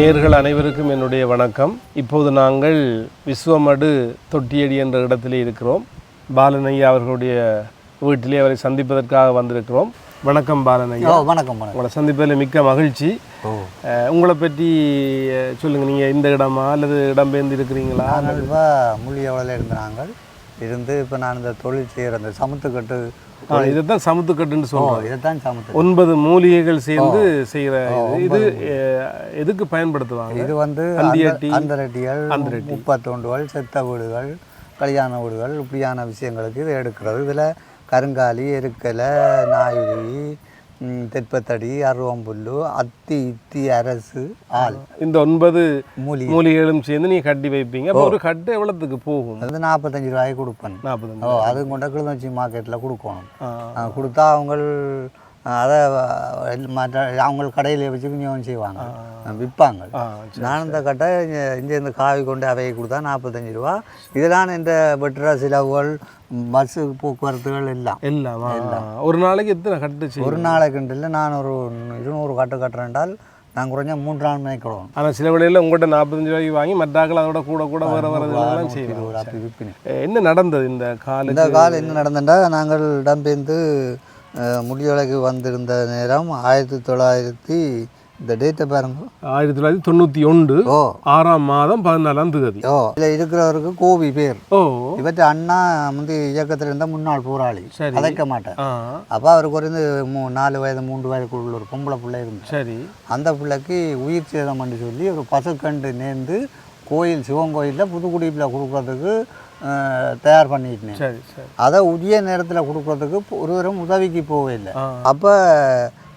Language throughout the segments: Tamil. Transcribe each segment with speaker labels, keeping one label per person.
Speaker 1: நேயர்கள் அனைவருக்கும் என்னுடைய வணக்கம். இப்போது நாங்கள் விஸ்வமடு தொட்டியடி என்ற இடத்திலே இருக்கிறோம். பாலனையா அவர்களுடைய வீட்டிலே அவரை சந்திப்பதற்காக வந்திருக்கிறோம். வணக்கம் பாலனையா.
Speaker 2: வணக்கம்.
Speaker 1: உங்களை சந்திப்பதில் மிக்க மகிழ்ச்சி. உங்களை பற்றி சொல்லுங்கள். நீங்கள் இந்த இடமா அல்லது இடம்பெயர்ந்து இருக்கிறீங்களா?
Speaker 2: முள்ளியவளையில் இருந்தாங்க இருந்து இப்போ நான் இந்த தொழில் செய்கிற அந்த சமுத்துக்கட்டு,
Speaker 1: இதைத்தான் சமுத்துக்கட்டுன்னு சொல்லுவோம்.
Speaker 2: இதைத்தான் சமுத்து
Speaker 1: 9 மூலிகைகள் சேர்ந்து செய்கிற இது எதுக்கு பயன்படுத்துவாங்க?
Speaker 2: இது வந்து அந்தரட்டிகள், 31 செத்த வீடுகள், கல்யாண வீடுகள், இப்படியான விஷயங்களுக்கு இதை எடுக்கிறது. இதில் கருங்காலி, எருக்கலை, நாயுரி, தெற்பத்தடி, அருவம்புல்லு, அத்தி, இத்தி, அரசு, ஆள், இந்த 9 மூலிகைகளும் சேர்ந்து நீங்கள் கட்டி வைப்பீங்க. அப்போ ஒரு கட்டு எவ்வளோத்துக்கு போகும்? அது 45 ரூபாய்க்கு கொடுப்பேன். 45. அது கொண்ட கிளிநொச்சி மார்க்கெட்டில் கொடுக்கணும். கொடுத்தா அவங்க அதை அவங்க கடையில் வச்சு விநியோகம் செய்வாங்க, விற்பாங்க. நான் இந்த கட்டை இங்கேருந்து காவி கொண்டு அவையை கொடுத்தா 45 ரூபா. இதெல்லாம் இந்த பெட்ரா செலவுகள், பஸ்ஸு போக்குவரத்துகள் எல்லாம்
Speaker 1: ஒரு நாளைக்கு எத்தனை கட்டு?
Speaker 2: ஒரு நாளைக்குன்ட்டு நான் ஒரு 200 கட்டு கட்டுறேன்டால் நான் குறைஞ்ச 3 நாள் மேய்க்கணும்.
Speaker 1: ஆனால் சில வேளையில் உங்கள்கிட்ட 45 ரூபாய்க்கு வாங்கி மற்றாக்கள் அதோட கூட வரதெல்லாம் செய்வோம்.
Speaker 2: அப்படி விற்பினேன்.
Speaker 1: என்ன நடந்தது இந்த
Speaker 2: காலம்? என்ன நடந்ததுன்னா, நாங்கள் இடம்பெயர்ந்து முள்ளியவளைக்கு வந்திருந்த நேரம் 1900, இந்த டேட்டை பாருங்க,
Speaker 1: 1991 6ஆம் மாதம் 14ஆம் தேதி.
Speaker 2: இதில் இருக்கிறவருக்கு கோவி பேர். இவற்றை அண்ணா வந்து இயக்கத்தில் இருந்தால் முன்னாள் போராளி, அழைக்க மாட்டேன். அப்போ அவருக்கு ஒரு 4 வயது 3 வயதுக்குள்ள ஒரு பொம்பளை பிள்ளை இருந்து, சரி, அந்த பிள்ளைக்கு உயிர் சேதம் பண்ணி சொல்லி ஒரு பசுக்கண்டு நேர்ந்து கோயில், சிவன் கோயிலில் புதுக்குடிப்பில் கொடுக்குறதுக்கு தயார் பண்ணிட்டேன். சரி சரி. அதை உரிய நேரத்தில் கொடுக்குறதுக்கு ஒருவரும் உதவிக்கு போகவே இல்லை. அப்போ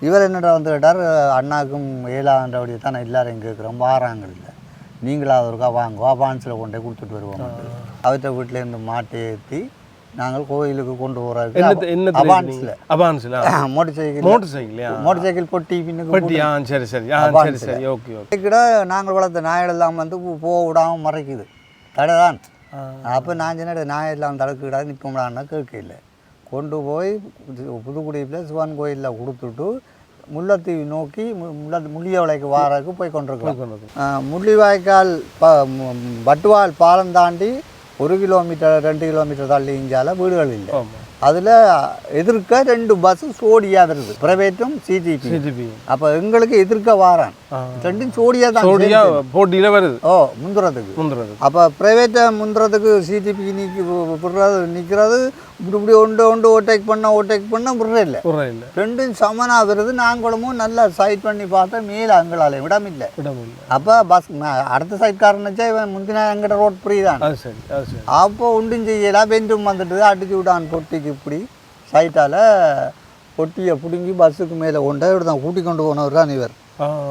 Speaker 2: இவர் என்னடா வந்து கேட்டார், அண்ணாக்கும் 7ஆண்டபடியே தான் நான் எல்லாரையும் கேட்குறோம், வாராங்க இல்லை, நீங்களாவது ஒருக்கா வாங்க, அபான்ஸில் கொண்டு போய் கொடுத்துட்டு வருவோம். அவர்கிட்ட வீட்டிலேருந்து மாட்டை ஏற்றி நாங்கள் கோயிலுக்கு கொண்டு போகிறதுக்கு மோட்டர் சைக்கிள் பொட்டி பின்னுக்கு நாங்கள் வளர்த்த நாயெல்லாம் வந்து போக விடாமல் மறைக்குது, தடைதான். அப்போ நான் சொன்ன நாய் எல்லாம் தடுக்கிடாது, நிற்போம்டான்னா கேட்க இல்லை. கொண்டு போய் புதுக்குடியில் சிவன் கோயிலில் கொடுத்துட்டு முல்லைத்தீவு நோக்கி முள்ளியவளைக்கு வாரதுக்கு போய் கொண்டிருக்கிறோம். முள்ளிவாய்க்கால் பட்டுவால் பாலம் தாண்டி 1 கிலோமீட்டர் 2 கிலோமீட்டர் தள்ளி இஞ்சால வீடுகள் இல்லை. அதில் எதிர்க்க 2 பஸ்ஸு சோடியாக வருது, பிரைவேட்டும் சிஜிபி. அப்போ எங்களுக்கு எதிர்க்க வாரான் 2 சோடியாக தான்
Speaker 1: போட்டியில் வருது.
Speaker 2: முந்துறதுக்கு. அப்போ பிரைவேட்டை முந்துறதுக்கு சிஜிபி நிற்கிறது, இப்படி ஒன்று ஓவர்டேக் பண்ண விடுற இல்லை. 2 சமனாக வருது. நாங்களும் நல்லா சைட் பண்ணி பார்த்தா மேலே அங்களால விடமில்லை. அப்போ பஸ் அடுத்த சைட்காரனுச்சா இவன் முந்தினா எங்கிட்ட ரோட் ஃப்ரீ தான். அப்போ ஒன்றும் செய்யலாம், பெண்டும் வந்துட்டு அடிச்சு விடான் பொட்டிக்கு. இப்படி சைட்டால் பொட்டியை பிடுங்கி பஸ்ஸுக்கு மேலே கொண்டு தான் கூட்டி கொண்டு போனவர் தான் இவர்.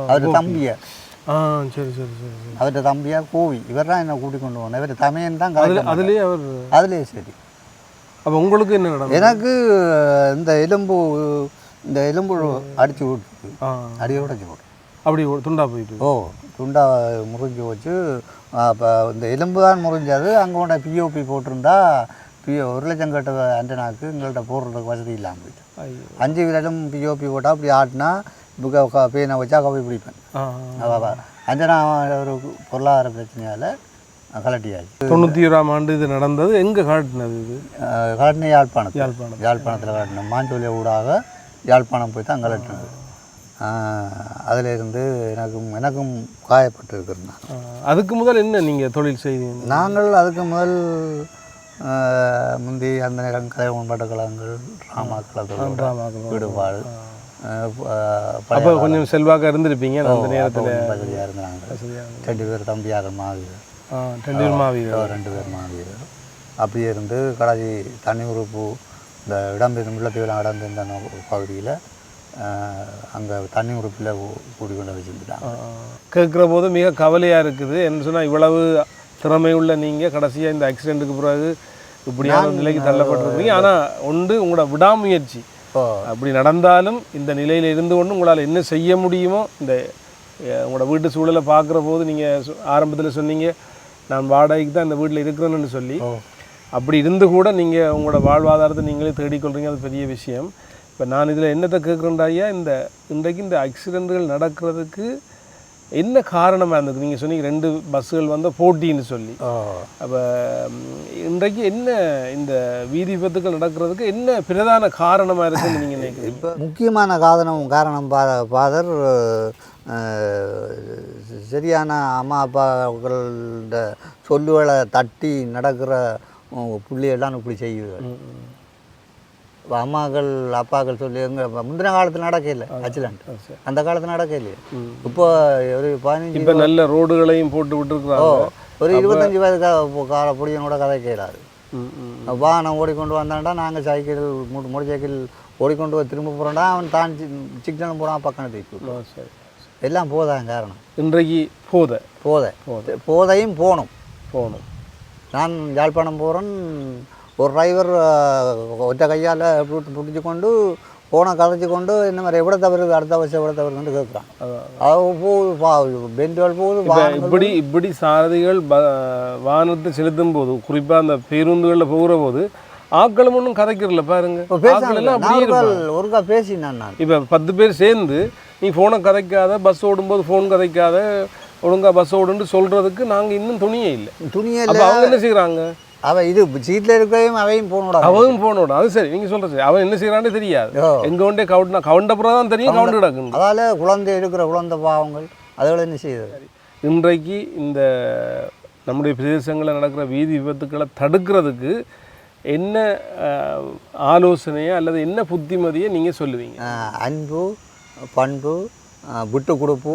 Speaker 2: அவர்கிட்ட தம்பியா அவர்கிட்ட தம்பியா கோவி, இவர் தான் என்ன கூட்டி கொண்டு போனோம். இவர் தமையன் தான் அதுலேயே. சரி.
Speaker 1: அப்போ உங்களுக்கு என்ன நடந்தது?
Speaker 2: எனக்கு இந்த எலும்பு அடிச்சு விட்டு அடியை உடைச்சி போட்டு
Speaker 1: அப்படி துண்டா போயிட்டு
Speaker 2: துண்டா முறிஞ்சு வச்சு. அப்போ இந்த எலும்பு தான் முறிஞ்சது. அங்கே கொண்ட பிஓபி போட்டிருந்தா 1 லட்சம் கட்ட அண்டனாக்கு எங்கள்கிட்ட போடுறதுக்கு வசதி இல்லாமல் போயிட்டு 5 விரலும் பிஓபி போட்டால் அப்படி ஆட்டினா பேனை வச்சா கவி பிடிப்பேன். அண்டனா ஒரு பொருளாதார பிரச்சனையால் கலட்டியாச்சு.
Speaker 1: 91ஆம் ஆண்டு இது நடந்தது. எங்கே காட்டினது? இது
Speaker 2: காட்டின யாழ்ப்பாணத்தில் காட்டினேன். மாஞ்சோலிய ஊடாக யாழ்ப்பாணம் போய் தான் கலட்டினது. அதில் இருந்து எனக்கும் காயப்பட்டிருக்கிறேன்.
Speaker 1: அதுக்கு முதல் என்ன நீங்கள் தொழில் செய்தீங்க?
Speaker 2: நாங்கள் அதுக்கு முதல் முந்தி அந்த நேரம் கலை உண்பாட்டு கலங்கள், ட்ராமாக்கள், ஈடுபாடு.
Speaker 1: அப்போ கொஞ்சம் செல்வாக்காக இருந்திருப்பீங்க அந்த நேரத்தில்.
Speaker 2: இருந்தாங்க 2 பேர் தம்பியார் மாவீரர், 2 பேர் மாவீரர். அப்படியே இருந்து கடைசி தண்ணி உறுப்பு இந்த இடம்பெயர்ந்து முல்லைத்தீவில் இடம்பெயர்ந்த பகுதியில் அங்கே தண்ணி உறுப்பில் கூடி கொண்டு வச்சுருந்துட்டாங்க.
Speaker 1: கேட்குற போது மிக கவலையாக இருக்குது. என்ன சொன்னால், இவ்வளவு திறமை உள்ள நீங்கள் கடைசியாக இந்த ஆக்சிடெண்ட்டுக்கு பிறகு இப்படியான நிலைக்கு தள்ளப்பட்டிருக்கீங்க. ஆனால் உங்களோட விடாமுயற்சி அப்படி நடந்தாலும் இந்த நிலையில் இருந்து கொண்டு உங்களால் என்ன செய்ய முடியுமோ, இந்த உங்களோட வீட்டு சூழலை பார்க்குற போது நீங்கள் ஆரம்பத்தில் சொன்னீங்க, நான் வாடகைக்கு தான் இந்த வீட்டில் இருக்கிறேன்னு சொல்லி, அப்படி இருந்து கூட நீங்கள் உங்களோட வாழ்வாதாரத்தை நீங்களே தேடிக்கொள்கிறீங்க. அது பெரிய விஷயம். இப்போ நான் இதில் என்னத்தை கேட்குறேன்டாயா, இன்றைக்கு இந்த ஆக்சிடெண்ட்டுகள் நடக்கிறதுக்கு என்ன காரணமாக இருந்தது? நீங்கள் சொன்னீங்க 2 பஸ்ஸுகள் வந்து போட்டின்னு சொல்லி. அப்போ இன்றைக்கு என்ன இந்த வீதி விபத்துக்கள் நடக்கிறதுக்கு என்ன பிரதான காரணமாக இருக்குன்னு நீங்கள் நினைக்கிறீங்க?
Speaker 2: இப்போ முக்கியமான காரணம் ஃபாதர் சரியான அம்மா அப்பாக்களோட சொல்லுகளை தட்டி நடக்கிற பிள்ளைகள்லாம் இப்படி செய்யுது. இப்போ அம்மாக்கள் அப்பாக்கள் சொல்லி எங்கள் முந்தின காலத்தில் நடக்கல ஆக்சிடென்ட், அந்த காலத்தில் நடக்கலையே. இப்போ ஒரு 15
Speaker 1: இப்போ நல்ல ரோடுகளையும் போட்டு விட்டுருக்குறாங்க.
Speaker 2: ஒரு 25 வயது கால பொடியனோட கதை கேளாது. வாகனம் ஓடிக்கொண்டு வந்தாண்டா நாங்கள் சைக்கிள் மோட்டர் சைக்கிள் ஓடிக்கொண்டு போய் திரும்ப போகிறோம்டா அவன் தான் சிக்னல் போகிறான் பக்கம் தூக்கி.
Speaker 1: சரி,
Speaker 2: எல்லாம் போதான் காரணம்.
Speaker 1: இன்றைக்கு
Speaker 2: போதையும் போகணும். நான் யாழ்ப்பாணம் போகிறேன், ஒரு டிரைவர் ஒற்றை கையால் பிடிச்சி கொண்டு போனை கதைச்சி கொண்டு இந்த மாதிரி எவ்வளோ தவறுது அடுத்த வருஷம் எவ்வளோ தவறுன்னு கேட்குறான். போகுது பெண்டுகள் போகுது.
Speaker 1: இப்படி சாரதிகள் வாகனத்தை செலுத்தும் போது குறிப்பாக அந்த பேருந்துகளில் போகிற போது ஆக்களும் ஒன்றும் கதைக்கிறல பாருங்க.
Speaker 2: ஒருக்கா பேசினான் நான்.
Speaker 1: இப்போ 10 பேர் சேர்ந்து நீ ஃபோனை கதைக்காத, பஸ் ஓடும்போது ஃபோன் கதைக்காத, ஒழுங்கா பஸ் ஓடுன்னு சொல்கிறதுக்கு நாங்கள் இன்னும் துணியே இல்லை. அவங்க என்ன செய்கிறாங்க?
Speaker 2: அவன் இது சீட்டில் இருக்கிறதையும் அவையும்
Speaker 1: போனோட அது சரி நீங்கள் சொல்கிறது சரி. அவன் என்ன செய்கிறானே தெரியாது. எங்கே கொண்டே கவுண்டப்புறம் தான் தெரியும் கவுண்டு கிடக்குன்னு.
Speaker 2: அதால் குழந்தை இருக்கிற குழந்தை பாவங்கள் அதோட என்ன செய்யுது?
Speaker 1: இன்றைக்கு இந்த நம்முடைய பிரதேசங்களில் நடக்கிற வீதி விபத்துக்களை தடுக்கிறதுக்கு என்ன ஆலோசனையை அல்லது என்ன புத்திமதியை நீங்கள் சொல்லுவீங்க?
Speaker 2: அன்பு, பண்பு, விட்டு கொடுப்பு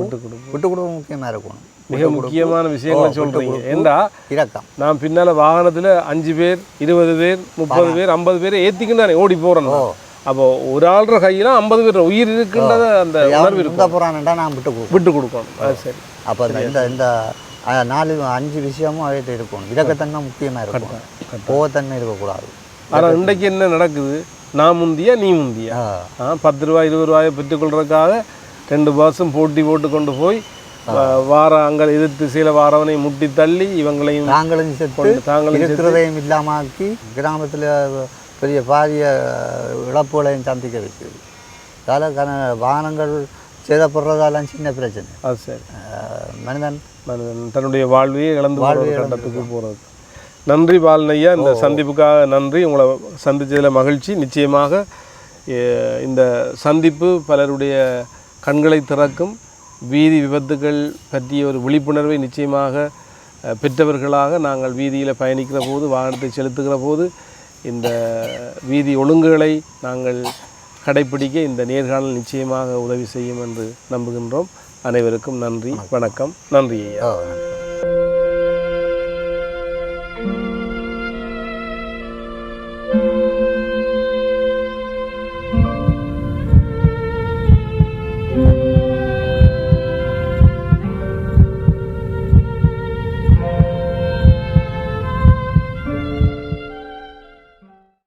Speaker 2: முக்கியமாக இருக்கணும்.
Speaker 1: மிக முக்கியமான விஷயங்களை சொல்கிறீங்க. ஏண்டா
Speaker 2: இரக்கம்.
Speaker 1: நான் பின்னால் வாகனத்தில் 5 பேர் 20 பேர் 30 பேர் 50 பேர் ஏற்றிக்கின்னு ஓடி போகிறேன். அப்போ ஒரு ஆள்ற கையில் 50 பேர் உயிர் இருக்குன்றத அந்த உணர்வு இருக்க
Speaker 2: போகிறான்டா நான் விட்டு கொடுக்கணும்.
Speaker 1: அது சரி.
Speaker 2: அப்போ இந்த 4-5 விஷயமும் அவைகிட்ட இருக்கணும். இரக்கத்தன்மை முக்கியமாக இருக்கணும், கோவத்தன்மை இருக்கக்கூடாது.
Speaker 1: ஆனால் இன்றைக்கு என்ன நடக்குது? நான் முந்தியா நீ முந்தியா 10 ரூபாய் 20 ரூபாயை பெற்றுக்கொள்றதுக்காக 2 பஸ்ஸும் போட்டு கொண்டு போய் அங்கே எதிர் திசையில் வாரவனை முட்டி தள்ளி இவங்களையும்
Speaker 2: தாங்களும் இருக்கிறதையும் இல்லாமாக்கி கிராமத்தில் பெரிய பாரிய இழப்புகளையும் சந்திக்க வைக்குது. அதால் வாகனங்கள் சேதப்படுறதாலாம் சின்ன பிரச்சனை.
Speaker 1: அது சரி.
Speaker 2: மனிதன்
Speaker 1: தன்னுடைய வாழ்வையே இழந்து கட்டத்துக்கு போகிறது. நன்றி பாலனையா, இந்த சந்திப்புக்காக நன்றி. உங்களை சந்தித்ததில் மகிழ்ச்சி. நிச்சயமாக இந்த சந்திப்பு பலருடைய கண்களை திறக்கும். வீதி விபத்துகள் பற்றிய ஒரு விழிப்புணர்வை நிச்சயமாக பெற்றவர்களாக நாங்கள் வீதியில் பயணிக்கிற போது, வாகனத்தை செலுத்துகிற போது இந்த வீதி ஒழுங்குகளை நாங்கள் கடைப்பிடிக்க இந்த நேர்காணல் நிச்சயமாக உதவி செய்யும் என்று நம்புகின்றோம். அனைவருக்கும் நன்றி, வணக்கம். நன்றி ஐயா.